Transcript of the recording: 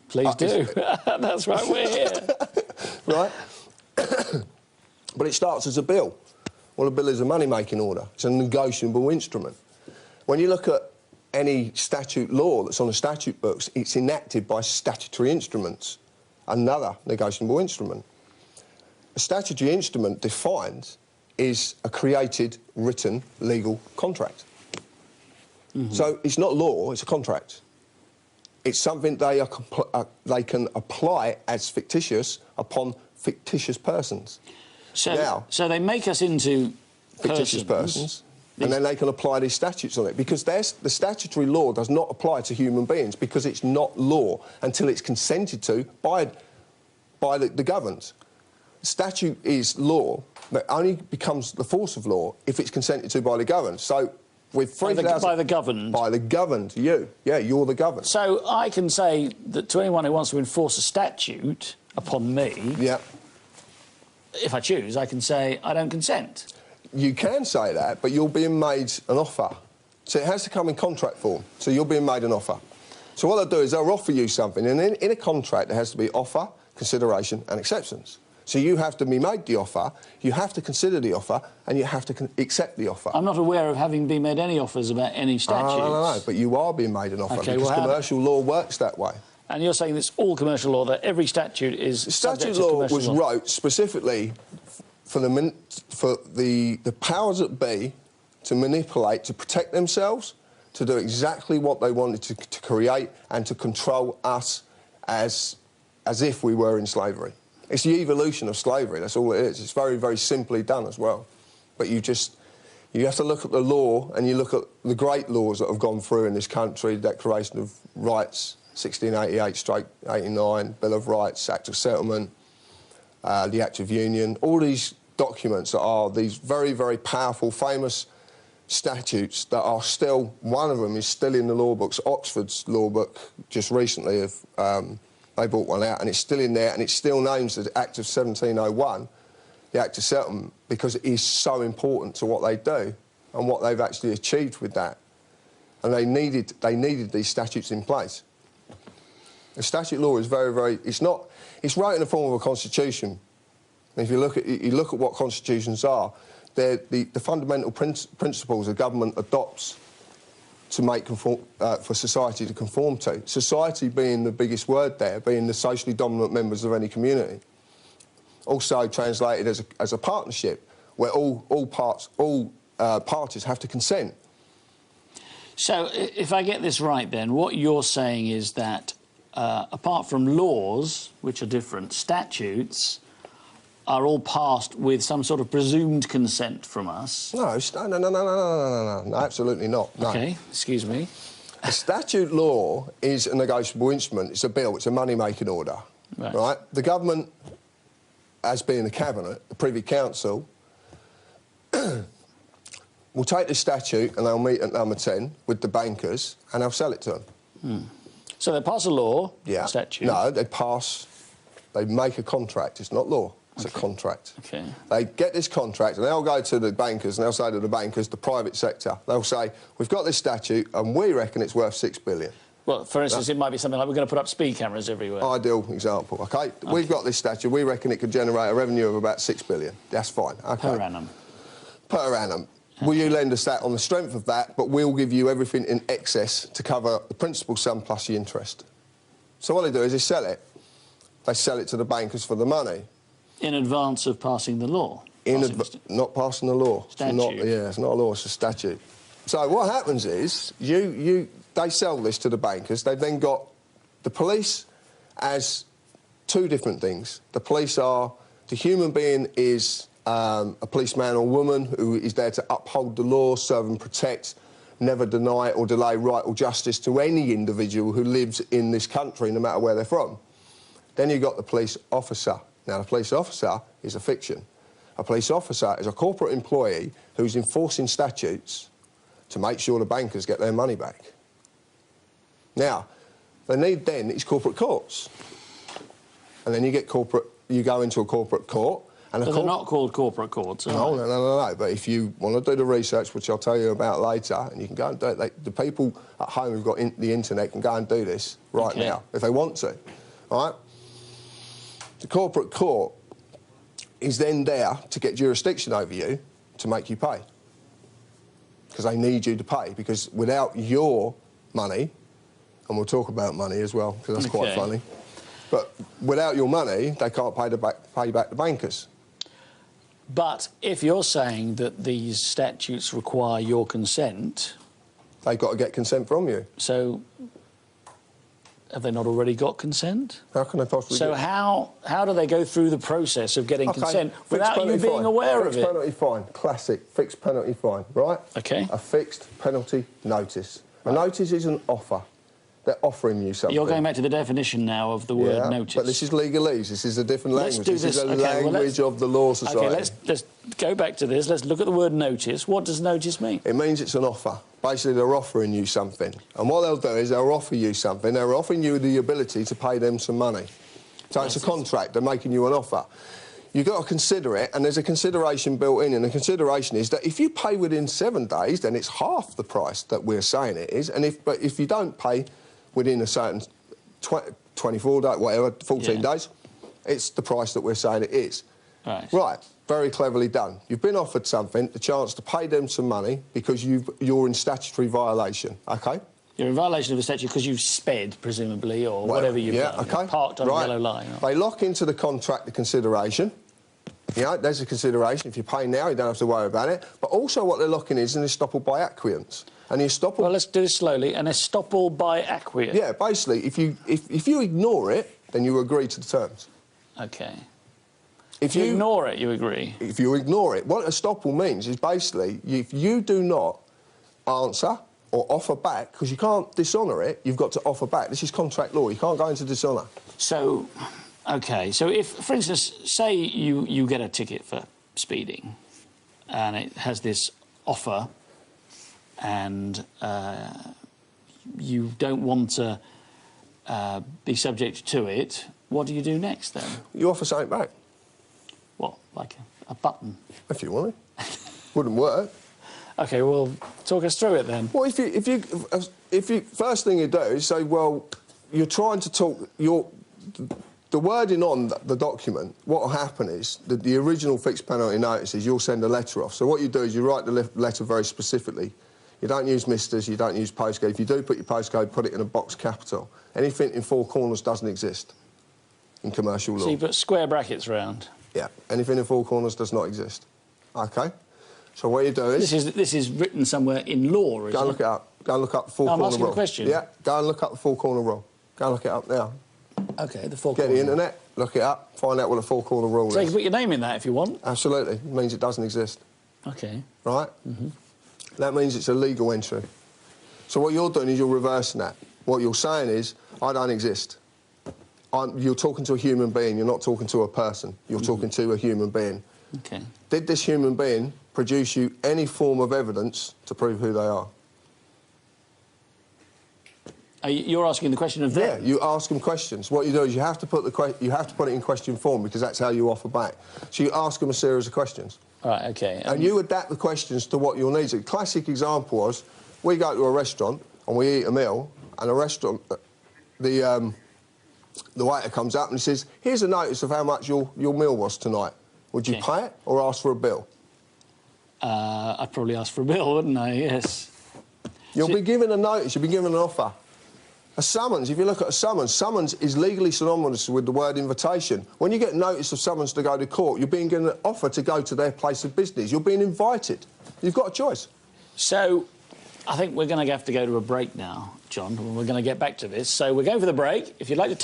Please do. That's right, we're here. Right? But it starts as a bill. Well, a bill is a money-making order. It's a negotiable instrument. When you look at any statute law that's on the statute books, it's enacted by statutory instruments, another negotiable instrument. A statutory instrument defined is a created, written, legal contract. So it's not law, it's a contract. It's something they can apply as fictitious upon fictitious persons. So they make us into fictitious persons, and then they can apply these statutes on it, because the statutory law does not apply to human beings, because it's not law until it's consented to by the governed. Statute is law that only becomes the force of law if it's consented to by the governed. So with 3,000... By the governed? By the governed, you. Yeah, you're the governed. So I can say that to anyone who wants to enforce a statute upon me... Yeah. If I choose, I can say, I don't consent. You can say that, but you're being made an offer. So it has to come in contract form. So you're being made an offer. So what they'll do is they'll offer you something, and in a contract there has to be offer, consideration and acceptance. So you have to be made the offer, you have to consider the offer, and you have to accept the offer. I'm not aware of having been made any offers about any statutes. No, but you are being made an offer, okay, because commercial law works that way. And you're saying it's all commercial law, that every statute is statute law was wrote specifically for the powers that be to manipulate, to protect themselves, to do exactly what they wanted to create, and to control us as if we were in slavery. It's the evolution of slavery, that's all it is. It's very, very simply done as well. But you have to look at the law, and you look at the great laws that have gone through in this country, the Declaration of Rights, 1688-89, Bill of Rights, Act of Settlement, the Act of Union, all these documents that are these very, very powerful, famous statutes that are still, one of them is still in the law books. Oxford's law book just recently, they brought one out, and it's still in there, and it still names the Act of 1701, the Act of Settlement, because it is so important to what they do and what they've actually achieved with that. And they needed these statutes in place. The statute law is very, very... It's wrote in the form of a constitution. And if you look at what constitutions are, they're the fundamental principles a government adopts to make for society to conform to. Society being the biggest word there, being the socially dominant members of any community. Also translated as a partnership, where all parties have to consent. So, if I get this right then, what you're saying is that apart from laws, which are different, statutes are all passed with some sort of presumed consent from us. No, absolutely not. No. OK, excuse me. A statute law is a negotiable instrument. It's a bill. It's a money-making order. Right? The government, as being the Cabinet, the Privy Council, will take the statute and they'll meet at number 10 with the bankers and they'll sell it to them. So they pass a law, a statute? No, they make a contract. It's not law. It's a contract. Okay. They get this contract and they'll go to the bankers and they'll say to the bankers, the private sector, they'll say, we've got this statute and we reckon it's worth $6 billion. Well, for instance, it might be something like we're going to put up speed cameras everywhere. Ideal example, OK? We've got this statute, we reckon it could generate a revenue of about $6 billion. That's fine, OK? Per annum. Per annum. Okay. Will you lend us that on the strength of that, but we'll give you everything in excess to cover the principal sum plus the interest. So what they do is they sell it. They sell it to the bankers for the money. In advance of passing the law? Not passing the law. Statute. It's not a law, it's a statute. So what happens is, they sell this to the bankers. They've then got the police as two different things. The police are... The human being is a policeman or woman who is there to uphold the law, serve and protect, never deny or delay right or justice to any individual who lives in this country, no matter where they're from. Then you've got the police officer. Now, the police officer is a fiction. A police officer is a corporate employee who's enforcing statutes to make sure the bankers get their money back. Now, they need then is corporate courts. And then you go into a corporate court. And but they're not called corporate courts, are they? No. But if you want to do the research, which I'll tell you about later, and you can go and do it, the people at home who've got the internet can go and do this right now, if they want to. right? The corporate court is then there to get jurisdiction over you to make you pay. Because they need you to pay, because without your money, and we'll talk about money as well, because that's quite funny, but without your money, they can't pay back the bankers. But if you're saying that these statutes require your consent... They've got to get consent from you. So, have they not already got consent? How can they possibly So how do they go through the process of getting consent without you being aware of it? Fixed penalty fine, classic, fixed penalty fine, right? OK. A fixed penalty notice. A notice is an offer. They're offering you something. You're going back to the definition now of the word notice. But this is legalese. This is a different language. Let's do this is a language of the law society. OK, let's go back to this. Let's look at the word notice. What does notice mean? It means it's an offer. Basically, they're offering you something. And what they'll do is they'll offer you something. They're offering you the ability to pay them some money. So it's a contract. They're making you an offer. You've got to consider it, and there's a consideration built in, and the consideration is that if you pay within 7 days, then it's half the price that we're saying it is. And if you don't pay within a certain 24 days, whatever, 14 days, it's the price that we're saying it is. Right. Very cleverly done. You've been offered something, the chance to pay them some money because you're in statutory violation, OK? You're in violation of the statute because you've sped, presumably, or whatever you've done. OK. Parked on a yellow line. They lock into the contract the consideration. You know, there's a consideration. If you pay now, you don't have to worry about it. But also what they're locking is an estoppel by acquiescence. And the estoppel... Well, let's do this slowly. An estoppel by acquiescence. Yeah, basically, if you ignore it, then you agree to the terms. OK. If you ignore it, you agree? If you ignore it. What estoppel means is basically, if you do not answer or offer back, because you can't dishonour it, you've got to offer back. This is contract law. You can't go into dishonour. So, OK, so if, for instance, say you get a ticket for speeding and it has this offer and you don't want to be subject to it, what do you do next, then? You offer something back. What, like a button? If you want it. Wouldn't work. OK, well, talk us through it, then. Well, if you first thing you do is say, well, you're trying to talk... The wording on the document, what will happen is that the original fixed penalty notice is you'll send a letter off. So what you do is you write the letter very specifically. You don't use misters, you don't use postcode. If you do put your postcode, put it in a box capital. Anything in 4 corners doesn't exist in commercial law. So you put square brackets round? Yeah, anything in 4 corners does not exist. OK? So what you do is... This is written somewhere in law, is it? Go and look it up. Go and look up the 4 corner rule. I'm asking a question. Yeah, go and look up the 4 corner rule. Go and look it up now. OK, the 4 Get corner. the internet, look it up, find out what a 4 corner rule is. So you can put your name in that if you want? Absolutely. It means it doesn't exist. OK. Right? That means it's a legal entry. So what you're doing is you're reversing that. What you're saying is, I don't exist. You're talking to a human being, you're not talking to a person. You're talking to a human being. OK. Did this human being produce you any form of evidence to prove who they are? You're asking the question of them? Yeah, you ask them questions. What you do is you have to put it in question form because that's how you offer back. So you ask them a series of questions. Right, OK. And you adapt the questions to what your needs are. A classic example was, we go to a restaurant and we eat a meal, and the waiter comes up and he says, here's a notice of how much your meal was tonight. Would you pay it or ask for a bill? I'd probably ask for a bill, wouldn't I? Yes. You'll be given a notice, you'll be given an offer. A summons, if you look at a summons is legally synonymous with the word invitation. When you get notice of summons to go to court, you're being given an offer to go to their place of business. You're being invited. You've got a choice. So, I think we're going to have to go to a break now, John. We're going to get back to this. So we're going for the break. If you'd like to...